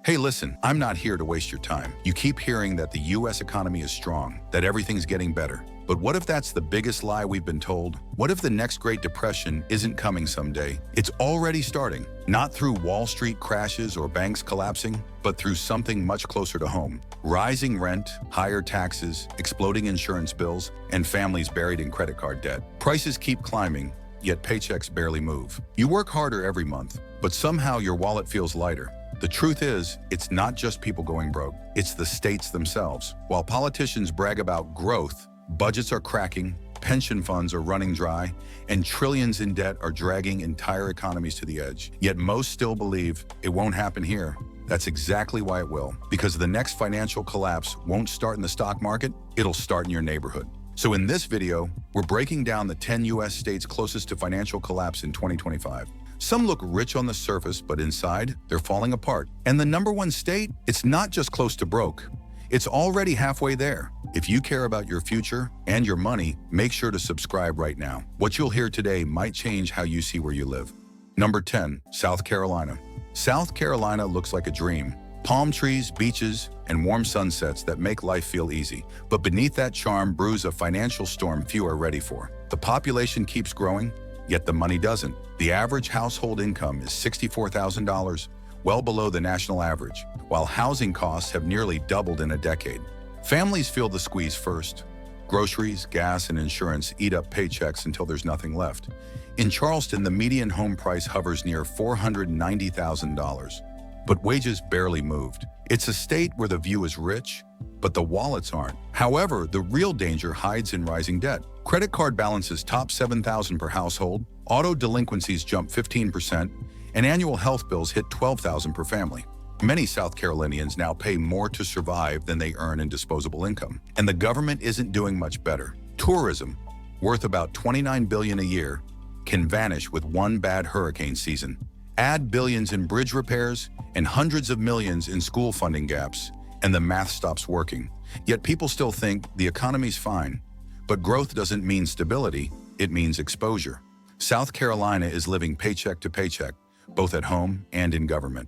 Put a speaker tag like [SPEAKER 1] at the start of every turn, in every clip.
[SPEAKER 1] Hey, listen, I'm not here to waste your time. You keep hearing that the US economy is strong, that everything's getting better. But what if that's the biggest lie we've been told? What if the next Great Depression isn't coming someday? It's already starting, not through Wall Street crashes or banks collapsing, but through something much closer to home. Rising rent, higher taxes, exploding insurance bills, and families buried in credit card debt. Prices keep climbing, yet paychecks barely move. You work harder every month, but somehow your wallet feels lighter. The truth is, it's not just people going broke, it's the states themselves. While politicians brag about growth, budgets are cracking, pension funds are running dry, and trillions in debt are dragging entire economies to the edge. Yet most still believe it won't happen here. That's exactly why it will. Because the next financial collapse won't start in the stock market, it'll start in your neighborhood. So in this video, we're breaking down the 10 US states closest to financial collapse in 2025. Some look rich on the surface, but inside, they're falling apart. And the number one state, it's not just close to broke. It's already halfway there. If you care about your future and your money, make sure to subscribe right now. What you'll hear today might change how you see where you live. Number 10, South Carolina. South Carolina looks like a dream. Palm trees, beaches, and warm sunsets that make life feel easy. But beneath that charm brews a financial storm few are ready for. The population keeps growing, yet the money doesn't. The average household income is $64,000, well below the national average, while housing costs have nearly doubled in a decade. Families feel the squeeze first. Groceries, gas, and insurance eat up paychecks until there's nothing left. In Charleston, the median home price hovers near $490,000, but wages barely moved. It's a state where the view is rich, but the wallets aren't. However, the real danger hides in rising debt. Credit card balances top $7,000 per household, auto delinquencies jump 15%, and annual health bills hit $12,000 per family. Many South Carolinians now pay more to survive than they earn in disposable income. And the government isn't doing much better. Tourism, worth about $29 billion a year, can vanish with one bad hurricane season. Add billions in bridge repairs and hundreds of millions in school funding gaps, and the math stops working. Yet people still think the economy's fine. But growth doesn't mean stability, it means exposure. South Carolina is living paycheck to paycheck, both at home and in government.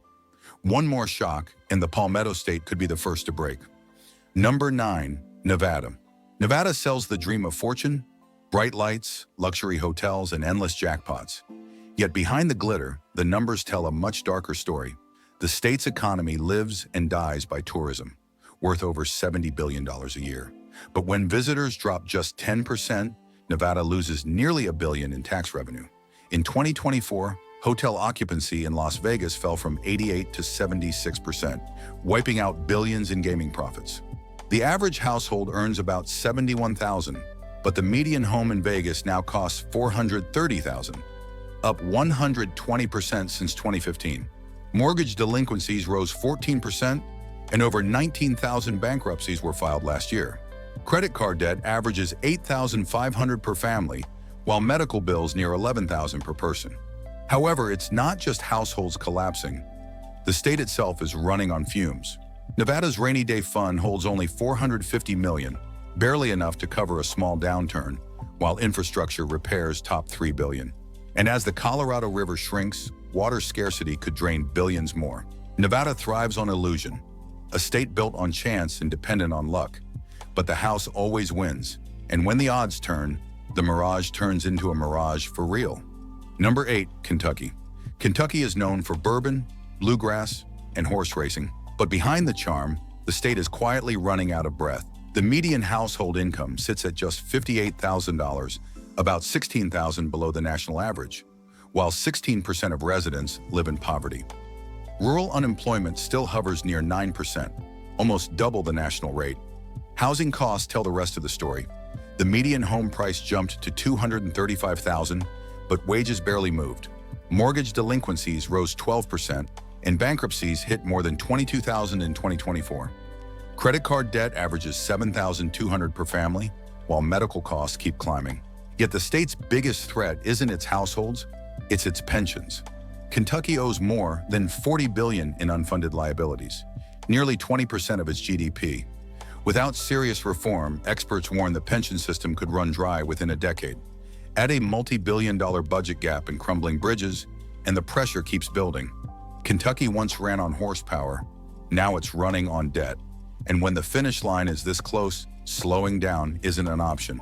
[SPEAKER 1] One more shock, and the Palmetto State could be the first to break. Number 9, Nevada. Nevada sells the dream of fortune, bright lights, luxury hotels, and endless jackpots. Yet behind the glitter, the numbers tell a much darker story. The state's economy lives and dies by tourism, worth over $70 billion a year. But when visitors drop just 10%, Nevada loses nearly $1 billion in tax revenue. In 2024, hotel occupancy in Las Vegas fell from 88% to 76%, wiping out billions in gaming profits. The average household earns about $71,000, but the median home in Vegas now costs $430,000, up 120% since 2015. Mortgage delinquencies rose 14%, and over 19,000 bankruptcies were filed last year. Credit card debt averages $8,500 per family, while medical bills near $11,000 per person. However, it's not just households collapsing. The state itself is running on fumes. Nevada's rainy day fund holds only $450 million, barely enough to cover a small downturn, while infrastructure repairs top $3 billion. And as the Colorado River shrinks, water scarcity could drain billions more. Nevada thrives on illusion, a state built on chance and dependent on luck. But the house always wins, and when the odds turn, the mirage turns into a mirage for real. Number 8, Kentucky. Kentucky is known for bourbon, bluegrass, and horse racing. But behind the charm, the state is quietly running out of breath. The median household income sits at just $58,000, about $16,000 below the national average, while 16% of residents live in poverty. Rural unemployment still hovers near 9%, almost double the national rate. Housing costs tell the rest of the story. The median home price jumped to $235,000, but wages barely moved. Mortgage delinquencies rose 12%, and bankruptcies hit more than 22,000 in 2024. Credit card debt averages $7,200 per family, while medical costs keep climbing. Yet the state's biggest threat isn't its households, it's its pensions. Kentucky owes more than $40 billion in unfunded liabilities, nearly 20% of its GDP. Without serious reform, experts warn the pension system could run dry within a decade. Add a multi-billion-dollar budget gap and crumbling bridges, and the pressure keeps building. Kentucky once ran on horsepower, Now it's running on debt. And when the finish line is this close, slowing down isn't an option.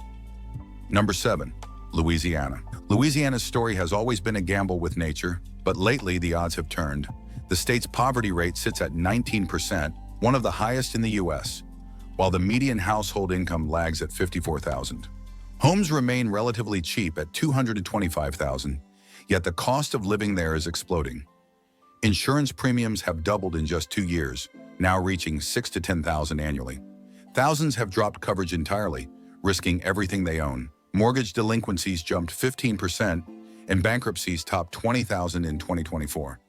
[SPEAKER 1] Number 7. Louisiana. Louisiana's story has always been a gamble with nature, but lately the odds have turned. The state's poverty rate sits at 19%, one of the highest in the U.S., while the median household income lags at $54,000. Homes remain relatively cheap at $225,000, yet the cost of living there is exploding. Insurance premiums have doubled in just 2 years, now reaching $6,000 to $10,000 annually. Thousands have dropped coverage entirely, risking everything they own. Mortgage delinquencies jumped 15%, and bankruptcies topped 20,000 in 2024.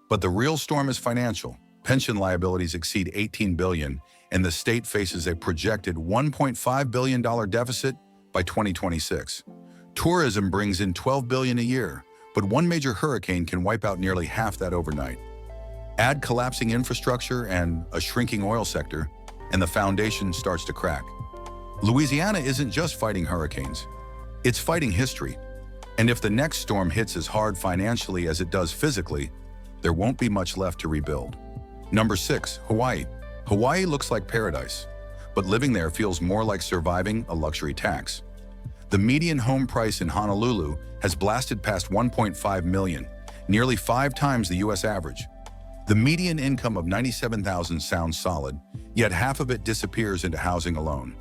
[SPEAKER 1] But the real storm is financial. Pension liabilities exceed $18 billion, and the state faces a projected $1.5 billion deficit by 2026. Tourism brings in $12 billion a year, but one major hurricane can wipe out nearly half that overnight. Add collapsing infrastructure and a shrinking oil sector, and the foundation starts to crack. Louisiana isn't just fighting hurricanes. It's fighting history. And if the next storm hits as hard financially as it does physically, there won't be much left to rebuild. Number 6. Hawaii. Hawaii looks like paradise, but living there feels more like surviving a luxury tax. The median home price in Honolulu has blasted past $1.5 million, nearly 5 times the U.S. average. The median income of $97,000 sounds solid, yet half of it disappears into housing alone.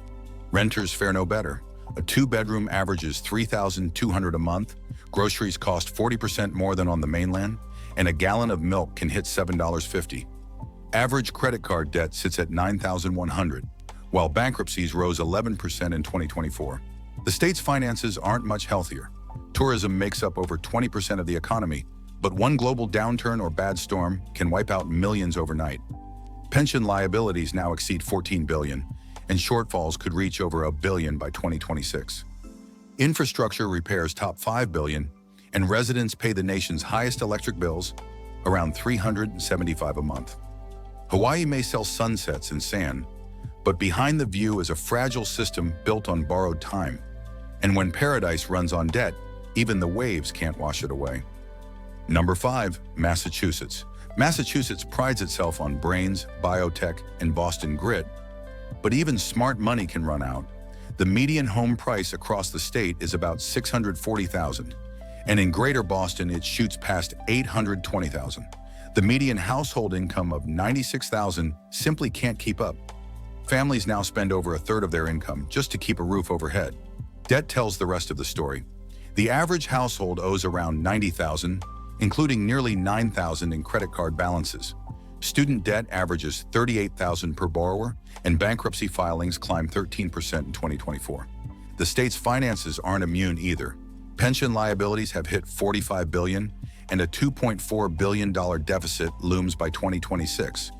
[SPEAKER 1] Renters fare no better. A 2-bedroom averages $3,200 a month, groceries cost 40% more than on the mainland, and a gallon of milk can hit $7.50. Average credit card debt sits at $9,100, while bankruptcies rose 11% in 2024. The state's finances aren't much healthier. Tourism makes up over 20% of the economy, but one global downturn or bad storm can wipe out millions overnight. Pension liabilities now exceed $14 billion, and shortfalls could reach over $1 billion by 2026. Infrastructure repairs top $5 billion, and residents pay the nation's highest electric bills, around $375 a month. Hawaii may sell sunsets and sand, but behind the view is a fragile system built on borrowed time. And when paradise runs on debt, even the waves can't wash it away. Number 5. Massachusetts. Massachusetts prides itself on brains, biotech, and Boston grit, but even smart money can run out. The median home price across the state is about $640,000, and in Greater Boston it shoots past $820,000. The median household income of $96,000 simply can't keep up. Families now spend over a third of their income just to keep a roof overhead. Debt tells the rest of the story. The average household owes around $90,000, including nearly $9,000 in credit card balances. Student debt averages $38,000 per borrower, and bankruptcy filings climbed 13% in 2024. The state's finances aren't immune either. Pension liabilities have hit $45 billion, and a $2.4 billion deficit looms by 2026.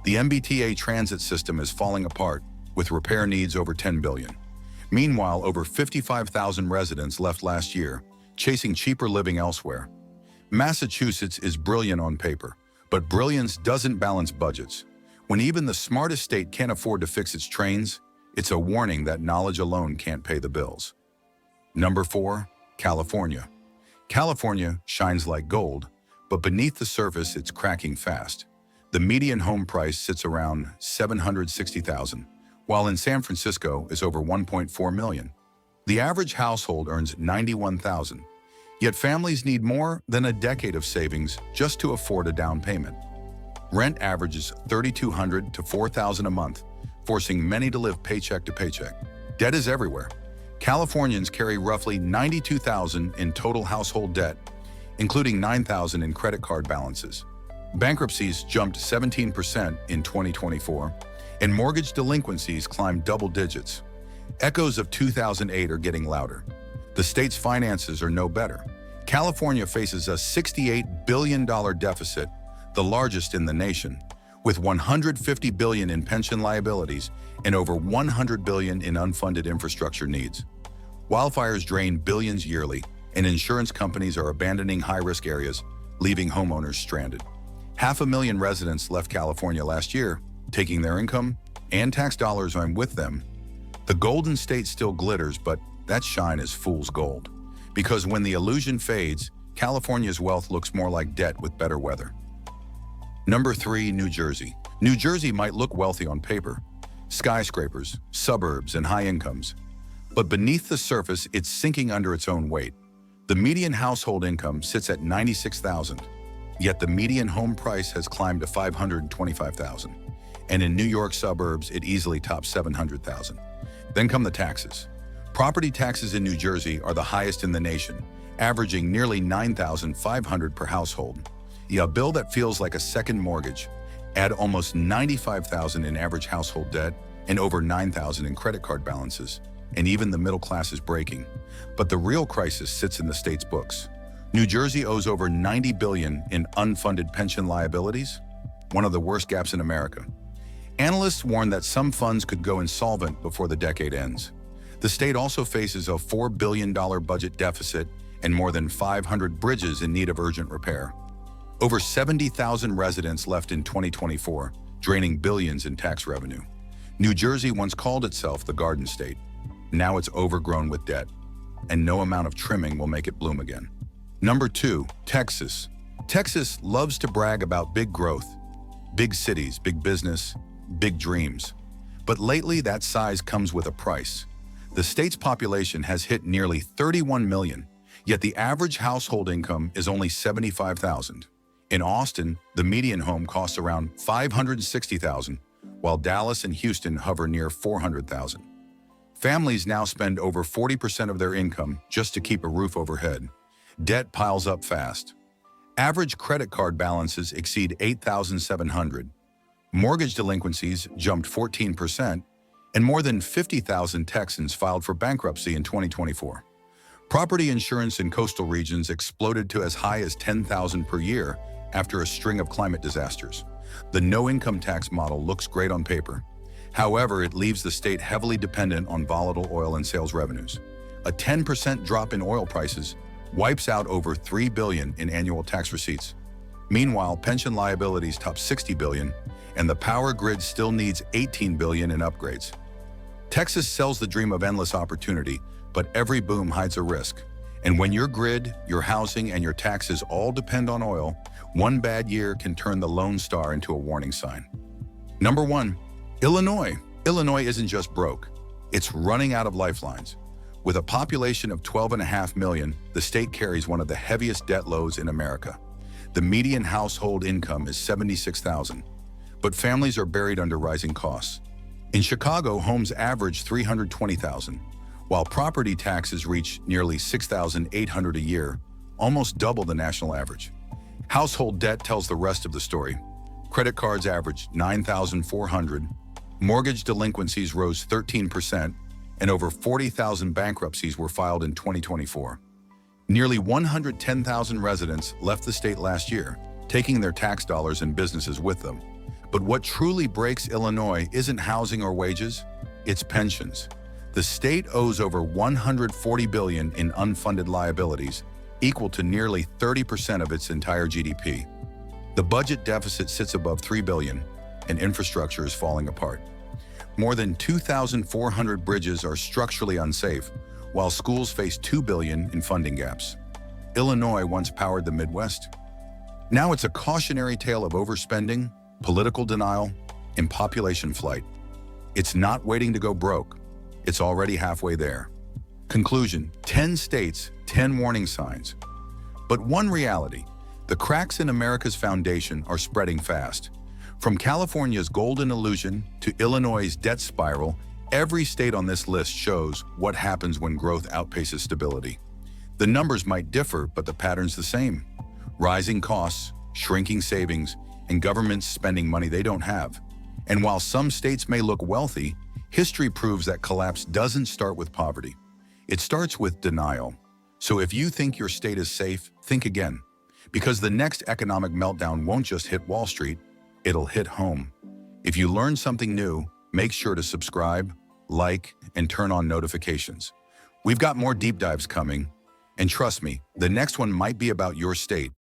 [SPEAKER 1] The MBTA transit system is falling apart, with repair needs over $10 billion. Meanwhile, over 55,000 residents left last year, chasing cheaper living elsewhere. Massachusetts is brilliant on paper, but brilliance doesn't balance budgets. When even the smartest state can't afford to fix its trains, it's a warning that knowledge alone can't pay the bills. Number 4. California. California shines like gold, but beneath the surface it's cracking fast. The median home price sits around $760,000, while in San Francisco is over $1.4 million. The average household earns $91,000, yet families need more than a decade of savings just to afford a down payment. Rent averages $3,200 to $4,000 a month, forcing many to live paycheck to paycheck. Debt is everywhere. Californians carry roughly $92,000 in total household debt, including $9,000 in credit card balances. Bankruptcies jumped 17% in 2024, and mortgage delinquencies climbed double digits. Echoes of 2008 are getting louder. The state's finances are no better. California faces a $68 billion deficit, the largest in the nation, with $150 billion in pension liabilities and over $100 billion in unfunded infrastructure needs. Wildfires drain billions yearly, and insurance companies are abandoning high-risk areas, leaving homeowners stranded. 500,000 residents left California last year, taking their income and tax dollars on with them. The Golden State still glitters, but that shine is fool's gold. Because when the illusion fades, California's wealth looks more like debt with better weather. Number 3. New Jersey. New Jersey might look wealthy on paper, skyscrapers, suburbs, and high incomes. But beneath the surface, it's sinking under its own weight. The median household income sits at $96,000, yet the median home price has climbed to $525,000. And in New York suburbs, it easily tops $700,000. Then come the taxes. Property taxes in New Jersey are the highest in the nation, averaging nearly $9,500 per household. A bill that feels like a second mortgage. Add almost $95,000 in average household debt and over $9,000 in credit card balances, and even the middle class is breaking. But the real crisis sits in the state's books. New Jersey owes over $90 billion in unfunded pension liabilities, one of the worst gaps in America. Analysts warn that some funds could go insolvent before the decade ends. The state also faces a $4 billion budget deficit and more than 500 bridges in need of urgent repair. Over 70,000 residents left in 2024, draining billions in tax revenue. New Jersey once called itself the Garden State. Now it's overgrown with debt, and no amount of trimming will make it bloom again. Number 2, Texas. Texas loves to brag about big growth, big cities, big business, big dreams. But lately, that size comes with a price. The state's population has hit nearly 31 million, yet the average household income is only $75,000. In Austin, the median home costs around $560,000, while Dallas and Houston hover near $400,000. Families now spend over 40% of their income just to keep a roof overhead. Debt piles up fast. Average credit card balances exceed $8,700. Mortgage delinquencies jumped 14%, and more than 50,000 Texans filed for bankruptcy in 2024. Property insurance in coastal regions exploded to as high as $10,000 per year after a string of climate disasters. The no-income tax model looks great on paper. However, it leaves the state heavily dependent on volatile oil and sales revenues. A 10% drop in oil prices wipes out over $3 billion in annual tax receipts. Meanwhile, pension liabilities top $60 billion, and the power grid still needs $18 billion in upgrades. Texas sells the dream of endless opportunity, but every boom hides a risk. And when your grid, your housing, and your taxes all depend on oil, one bad year can turn the Lone Star into a warning sign. Number 1, Illinois. Illinois isn't just broke, it's running out of lifelines. With a population of 12.5 million, the state carries one of the heaviest debt loads in America. The median household income is $76,000, but families are buried under rising costs. In Chicago, homes average $320,000, while property taxes reach nearly $6,800 a year, almost double the national average. Household debt tells the rest of the story. Credit cards average $9,400, mortgage delinquencies rose 13%, and over 40,000 bankruptcies were filed in 2024. Nearly 110,000 residents left the state last year, taking their tax dollars and businesses with them. But what truly breaks Illinois isn't housing or wages, it's pensions. The state owes over $140 billion in unfunded liabilities, equal to nearly 30% of its entire GDP. The budget deficit sits above $3 billion, and infrastructure is falling apart. More than 2,400 bridges are structurally unsafe, while schools face $2 billion in funding gaps. Illinois once powered the Midwest. Now it's a cautionary tale of overspending, political denial, and population flight. It's not waiting to go broke. It's already halfway there. Conclusion: 10 states, 10 warning signs. But one reality: the cracks in America's foundation are spreading fast. From California's golden illusion to Illinois' debt spiral, every state on this list shows what happens when growth outpaces stability. The numbers might differ, but the pattern's the same. Rising costs, shrinking savings, and governments spending money they don't have. And while some states may look wealthy, history proves that collapse doesn't start with poverty. It starts with denial. So if you think your state is safe, think again. Because the next economic meltdown won't just hit Wall Street, it'll hit home. If you learn something new, make sure to subscribe, like, and turn on notifications. We've got more deep dives coming, and trust me, the next one might be about your state.